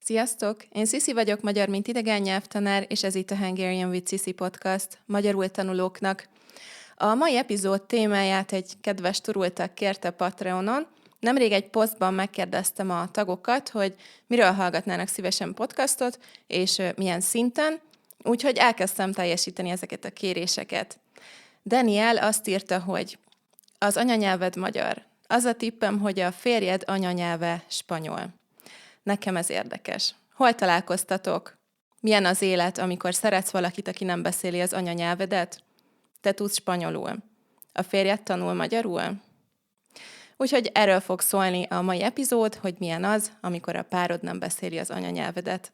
Sziasztok! Én Sziszi vagyok, magyar mint idegen nyelvtanár, és ez itt a Hungarian with Sissi podcast, magyarul tanulóknak. A mai epizód témáját egy kedves turultag kérte Patreonon. Nemrég egy posztban megkérdeztem a tagokat, hogy miről hallgatnának szívesen podcastot, és milyen szinten, úgyhogy elkezdtem teljesíteni ezeket a kéréseket. Daniel azt írta, hogy az anyanyelved magyar. Az a tippem, hogy a férjed anyanyelve spanyol. Nekem ez érdekes. Hol találkoztatok? Milyen az élet, amikor szeretsz valakit, aki nem beszéli az anyanyelvedet? Te tudsz spanyolul. A férjed tanul magyarul? Úgyhogy erről fog szólni a mai epizód, hogy milyen az, amikor a párod nem beszéli az anyanyelvedet.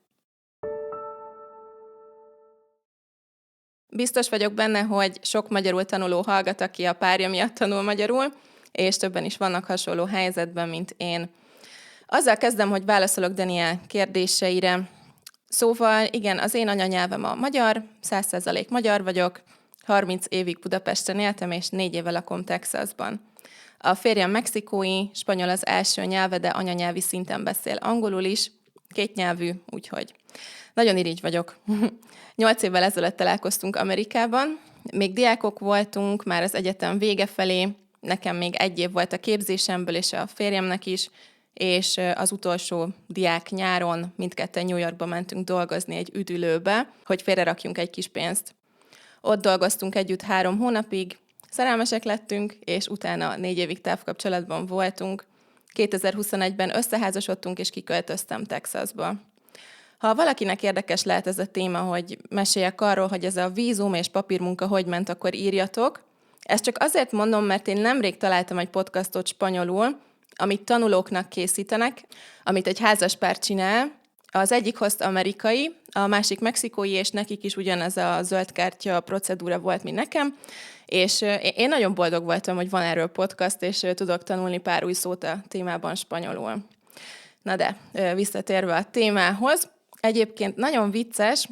Biztos vagyok benne, hogy sok magyarul tanuló hallgat, aki a párja miatt tanul magyarul, és többen is vannak hasonló helyzetben, mint én. Azzal kezdem, hogy válaszolok Daniel kérdéseire. Szóval igen, az én anyanyelvem a magyar, 100% magyar vagyok, 30 évig Budapesten éltem, és 4 éve lakom Texasban. A férjem mexikói, spanyol az első nyelve, de anyanyelvi szinten beszél angolul is, kétnyelvű, úgyhogy nagyon irigy vagyok. 8 évvel ezelőtt találkoztunk Amerikában, még diákok voltunk, már az egyetem vége felé, nekem még 1 év volt a képzésemből, és a férjemnek is, és az utolsó diák nyáron mindketten New Yorkba mentünk dolgozni egy üdülőbe, hogy félrerakjunk egy kis pénzt. Ott dolgoztunk együtt 3 hónapig, szerelmesek lettünk, és utána 4 évig távkapcsolatban voltunk. 2021-ben összeházasodtunk, és kiköltöztem Texasba. Ha valakinek érdekes lehet ez a téma, hogy meséljek arról, hogy ez a vízum és papírmunka hogy ment, akkor írjatok. Ezt csak azért mondom, mert én nemrég találtam egy podcastot spanyolul, amit tanulóknak készítenek, amit egy házaspár csinál. Az egyik host amerikai, a másik mexikói, és nekik is ugyanez a zöld kártya procedúra volt, mint nekem, és én nagyon boldog voltam, hogy van erről podcast, és tudok tanulni pár új szót a témában spanyolul. Na de, visszatérve a témához, egyébként nagyon vicces,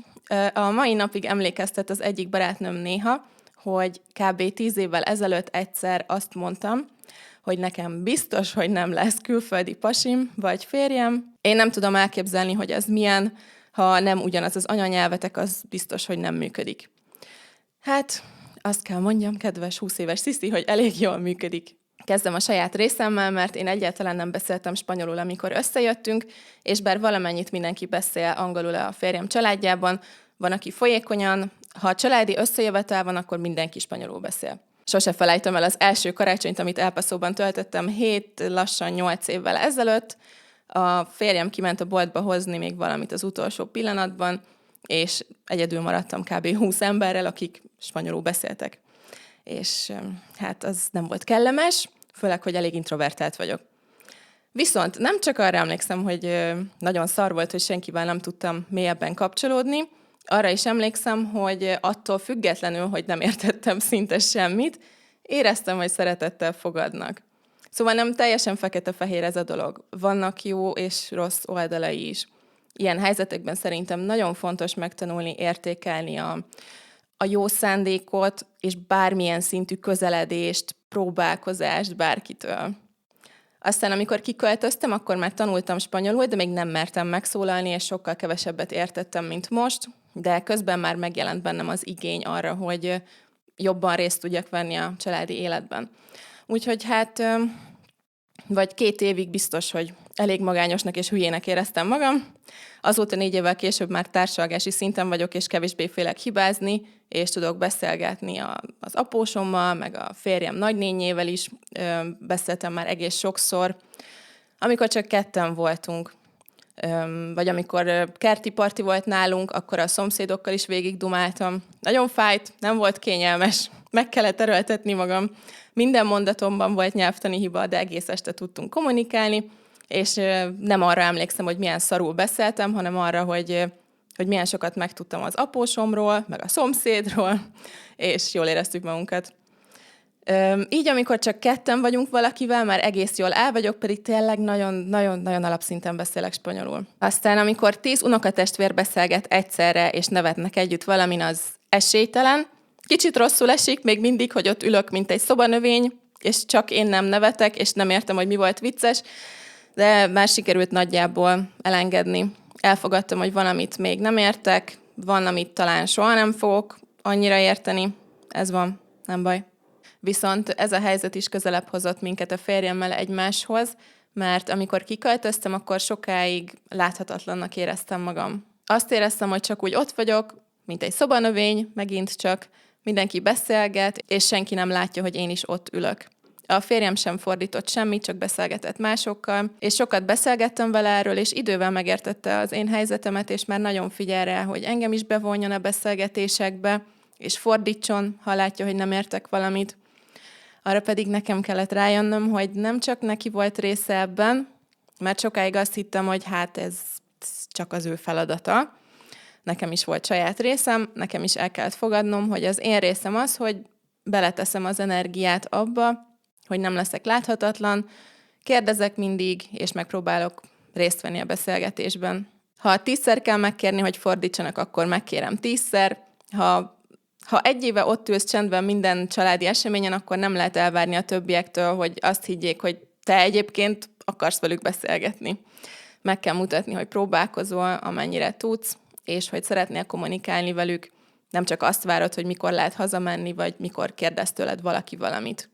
a mai napig emlékeztet az egyik barátnőm néha, hogy kb. 10 évvel ezelőtt egyszer azt mondtam, hogy nekem biztos, hogy nem lesz külföldi pasim vagy férjem. Én nem tudom elképzelni, hogy ez milyen, ha nem ugyanaz az anyanyelvetek, az biztos, hogy nem működik. Hát, azt kell mondjam, kedves 20 éves Sziszi, hogy elég jól működik. Kezdem a saját részemmel, mert én egyáltalán nem beszéltem spanyolul, amikor összejöttünk, és bár valamennyit mindenki beszél angolul a férjem családjában, van, aki folyékonyan, ha a családi összejövetel van, akkor mindenki spanyolul beszél. Sose felejtem el az első karácsonyt, amit El Pasoban töltöttem 7, lassan 8 évvel ezelőtt. A férjem kiment a boltba hozni még valamit az utolsó pillanatban, és egyedül maradtam kb. 20 emberrel, akik spanyolul beszéltek. És hát az nem volt kellemes, főleg, hogy elég introvertált vagyok. Viszont nem csak arra emlékszem, hogy nagyon szar volt, hogy senkivel nem tudtam mélyebben kapcsolódni, arra is emlékszem, hogy attól függetlenül, hogy nem értettem szinte semmit, éreztem, hogy szeretettel fogadnak. Szóval nem teljesen fekete-fehér ez a dolog. Vannak jó és rossz oldalai is. Ilyen helyzetekben szerintem nagyon fontos megtanulni értékelni a jó szándékot, és bármilyen szintű közeledést, próbálkozást bárkitől. Aztán, amikor kiköltöztem, akkor már tanultam spanyolul, de még nem mertem megszólalni, és sokkal kevesebbet értettem, mint most, de közben már megjelent bennem az igény arra, hogy jobban részt tudjak venni a családi életben. Úgyhogy hát, vagy 2 évig biztos, hogy elég magányosnak és hülyének éreztem magam. Azóta 4 évvel később már társalgási szinten vagyok, és kevésbé félek hibázni, és tudok beszélgetni az apósommal, meg a férjem nagynényével is. Beszéltem már egész sokszor. Amikor csak ketten voltunk, vagy amikor kerti parti volt nálunk, akkor a szomszédokkal is végig dumáltam. Nagyon fájt, nem volt kényelmes, meg kellett erőltetni magam. Minden mondatomban volt nyelvtani hiba, de egész este tudtunk kommunikálni, és nem arra emlékszem, hogy milyen szarul beszéltem, hanem arra, hogy milyen sokat megtudtam az apósomról, meg a szomszédról, és jól éreztük magunkat. Így, amikor csak ketten vagyunk valakivel, már egész jól el vagyok, pedig tényleg nagyon alapszinten beszélek spanyolul. Aztán, amikor 10 unokatestvér beszélget egyszerre, és nevetnek együtt valamin, az esélytelen. Kicsit rosszul esik még mindig, hogy ott ülök, mint egy szobanövény, és csak én nem nevetek, és nem értem, hogy mi volt vicces, de már sikerült nagyjából elengedni. elfogadtam, hogy van, amit még nem értek, van, amit talán soha nem fogok annyira érteni. Ez van, nem baj. Viszont ez a helyzet is közelebb hozott minket a férjemmel egymáshoz, mert amikor kiköltöztem, akkor sokáig láthatatlannak éreztem magam. Azt éreztem, hogy csak úgy ott vagyok, mint egy szobanövény, megint csak mindenki beszélget, és senki nem látja, hogy én is ott ülök. A férjem sem fordított semmit, csak beszélgetett másokkal, és sokat beszélgettem vele erről, és idővel megértette az én helyzetemet, és már nagyon figyel rá, hogy engem is bevonjon a beszélgetésekbe, és fordítson, ha látja, hogy nem értek valamit. Arra pedig nekem kellett rájönnöm, hogy nem csak neki volt része ebben, mert sokáig azt hittem, hogy hát ez csak az ő feladata. Nekem is volt saját részem, nekem is el kellett fogadnom, hogy az én részem az, hogy beleteszem az energiát abba, hogy nem leszek láthatatlan, kérdezek mindig, és megpróbálok részt venni a beszélgetésben. Ha 10-szer kell megkérni, hogy fordítsanak, akkor megkérem 10-szer. Ha egy éve ott ülsz csendben minden családi eseményen, akkor nem lehet elvárni a többiektől, hogy azt higgyék, hogy te egyébként akarsz velük beszélgetni. Meg kell mutatni, hogy próbálkozol, amennyire tudsz, és hogy szeretnél kommunikálni velük. Nem csak azt várod, hogy mikor lehet hazamenni, vagy mikor kérdez tőled valaki valamit.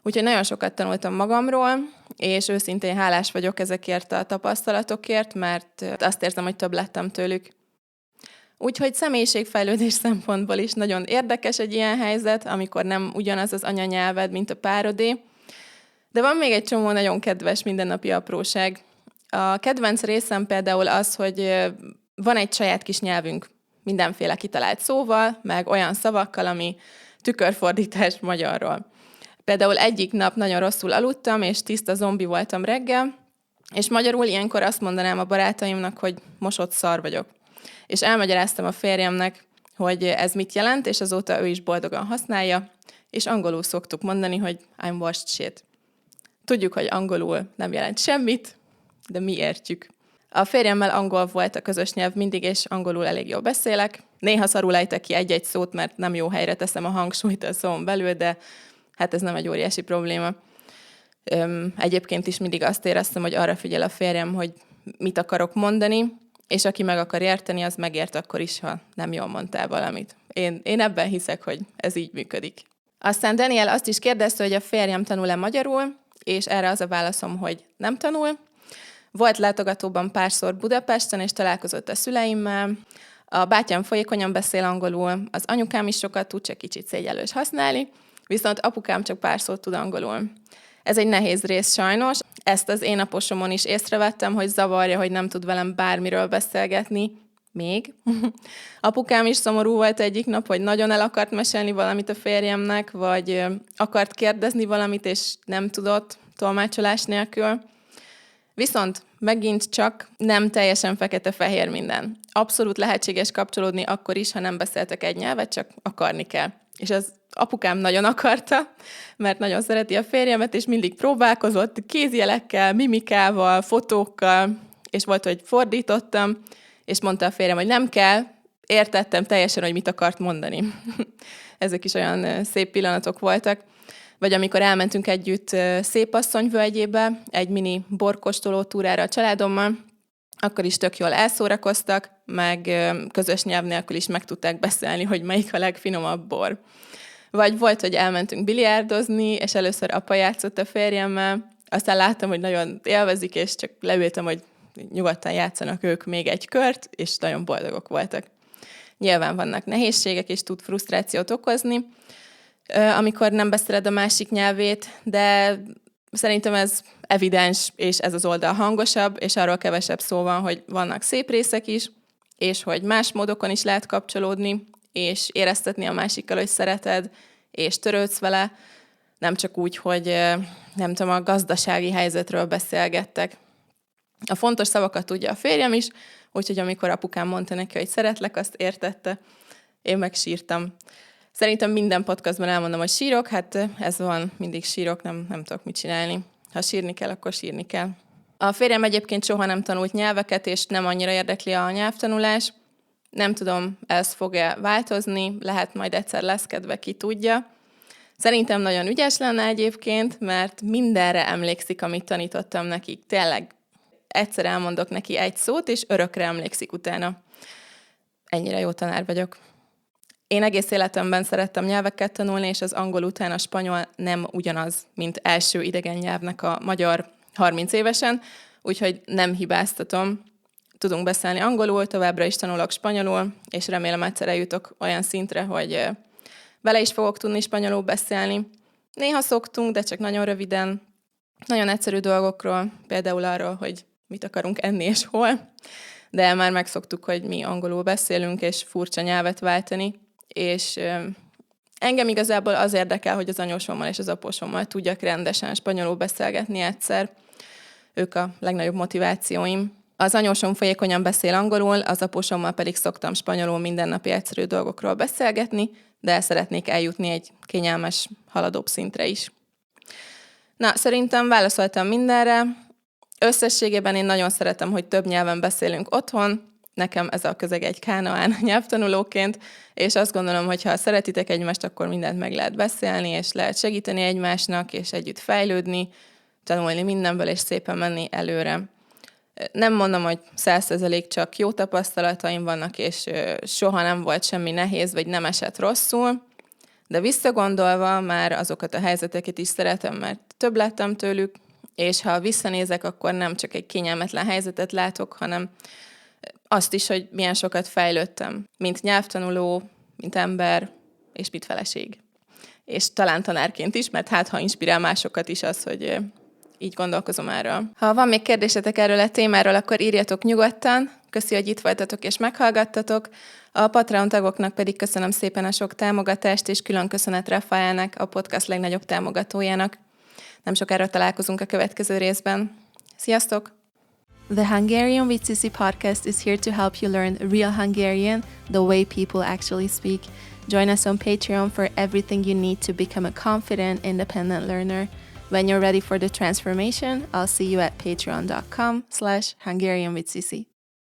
Úgyhogy nagyon sokat tanultam magamról, és őszintén hálás vagyok ezekért a tapasztalatokért, mert azt érzem, hogy több lettem tőlük. Úgyhogy személyiségfejlődés szempontból is nagyon érdekes egy ilyen helyzet, amikor nem ugyanaz az anyanyelved, mint a párodé. De van még egy csomó nagyon kedves mindennapi apróság. A kedvenc részem például az, hogy van egy saját kis nyelvünk, mindenféle kitalált szóval, meg olyan szavakkal, ami tükörfordítás magyarról. Például egyik nap nagyon rosszul aludtam, és tiszta zombi voltam reggel, és magyarul ilyenkor azt mondanám a barátaimnak, hogy mosott szar vagyok. És elmagyaráztam a férjemnek, hogy ez mit jelent, és azóta ő is boldogan használja, és angolul szoktuk mondani, hogy I'm washed shit. Tudjuk, hogy angolul nem jelent semmit, de mi értjük. A férjemmel angol volt a közös nyelv mindig, és angolul elég jól beszélek. Néha szarul ejtek ki egy-egy szót, mert nem jó helyre teszem a hangsúlyt a szón belül, de hát ez nem egy óriási probléma. Egyébként is mindig azt éreztem, hogy arra figyel a férjem, hogy mit akarok mondani, és aki meg akar érteni, az megért akkor is, ha nem jól mondtál valamit. Én ebben hiszek, hogy ez így működik. Aztán Daniel azt is kérdezte, hogy a férjem tanul-e magyarul, és erre az a válaszom, hogy nem tanul. Volt látogatóban párszor Budapesten, és találkozott a szüleimmel. A bátyám folyékonyan beszél angolul, az anyukám is sokat tud, csak kicsit szégyellős használni, viszont apukám csak pár szót tud angolul. Ez egy nehéz rész sajnos. Ezt az én aposomon is észrevettem, hogy zavarja, hogy nem tud velem bármiről beszélgetni. Még. Apukám is szomorú volt egyik nap, hogy nagyon el akart mesélni valamit a férjemnek, vagy akart kérdezni valamit, és nem tudott tolmácsolás nélkül. Viszont megint csak nem teljesen fekete-fehér minden. Abszolút lehetséges kapcsolódni akkor is, ha nem beszéltek egy nyelvet, csak akarni kell. És az apukám nagyon akarta, mert nagyon szereti a férjemet, és mindig próbálkozott kézjelekkel, mimikával, fotókkal, és volt, hogy fordítottam, és mondta a férjem, hogy nem kell, értettem teljesen, hogy mit akart mondani. Ezek is olyan szép pillanatok voltak. Vagy amikor elmentünk együtt Szépasszony völgyébe, egy mini borkóstoló túrára a családommal, akkor is tök jól elszórakoztak, meg közös nyelv nélkül is meg tudták beszélni, hogy melyik a legfinomabb bor. Vagy volt, hogy elmentünk biliárdozni, és először apa játszott a férjemmel, aztán láttam, hogy nagyon élvezik, és csak leültem, hogy nyugodtan játszanak ők még egy kört, és nagyon boldogok voltak. Nyilván vannak nehézségek, és tud frusztrációt okozni, amikor nem beszéled a másik nyelvét, de szerintem ez evidens, és ez az oldal hangosabb, és arról kevesebb szó van, hogy vannak szép részek is, és hogy más módokon is lehet kapcsolódni, és éreztetni a másikkal, hogy szereted, és törődsz vele, nem csak úgy, hogy nem tudom, a gazdasági helyzetről beszélgettek. A fontos szavakat tudja a férjem is, úgyhogy amikor apukám mondta neki, hogy szeretlek, azt értette, én meg sírtam. Szerintem minden podcastban elmondom, hogy sírok, hát ez van, mindig sírok, nem tudok mit csinálni. Ha sírni kell, akkor sírni kell. A férjem egyébként soha nem tanult nyelveket, és nem annyira érdekli a nyelvtanulás. Nem tudom, ez fog-e változni, lehet majd egyszer lesz kedve, ki tudja. Szerintem nagyon ügyes lenne egyébként, mert mindenre emlékszik, amit tanítottam nekik. Tényleg egyszer elmondok neki egy szót, és örökre emlékszik utána. Ennyire jó tanár vagyok. Én egész életemben szerettem nyelveket tanulni, és az angol után a spanyol nem ugyanaz, mint első idegen nyelvnek a magyar 30 évesen, úgyhogy nem hibáztatom. Tudunk beszélni angolul, továbbra is tanulok spanyolul, és remélem egyszer eljutok olyan szintre, hogy vele is fogok tudni spanyolul beszélni. Néha szoktunk, de csak nagyon röviden, nagyon egyszerű dolgokról, például arról, hogy mit akarunk enni és hol, de már megszoktuk, hogy mi angolul beszélünk, és furcsa nyelvet váltani, és engem igazából az érdekel, hogy az anyósommal és az apósommal tudjak rendesen spanyolul beszélgetni egyszer. Ők a legnagyobb motivációim. Az anyósom folyékonyan beszél angolul, az apósommal pedig szoktam spanyolul mindennapi egyszerű dolgokról beszélgetni, de szeretnék eljutni egy kényelmes, haladóbb szintre is. Na, szerintem válaszoltam mindenre. Összességében én nagyon szeretem, hogy több nyelven beszélünk otthon. Nekem ez a közeg egy kánaán nyelvtanulóként, és azt gondolom, hogy ha szeretitek egymást, akkor mindent meg lehet beszélni, és lehet segíteni egymásnak, és együtt fejlődni, tanulni mindenből, és szépen menni előre. Nem mondom, hogy 100% csak jó tapasztalataim vannak, és soha nem volt semmi nehéz, vagy nem esett rosszul, de visszagondolva már azokat a helyzeteket is szeretem, mert több láttam tőlük, és ha visszanézek, akkor nem csak egy kényelmetlen helyzetet látok, hanem azt is, hogy milyen sokat fejlődtem, mint nyelvtanuló, mint ember, és mint feleség. És talán tanárként is, mert ha inspirál másokat is az, hogy így gondolkozom erről. Ha van még kérdésetek erről a témáról, akkor írjatok nyugodtan. Köszi, hogy itt voltatok és meghallgattatok. A Patreon tagoknak pedig köszönöm szépen a sok támogatást, és külön köszönet Rafaelnek, a podcast legnagyobb támogatójának. Nem sokára találkozunk a következő részben. Sziasztok! The Hungarian with Cici podcast is here to help you learn real Hungarian the way people actually speak. Join us on Patreon for everything you need to become a confident, independent learner. When you're ready for the transformation, I'll see you at patreon.com/Hungarian with Cici.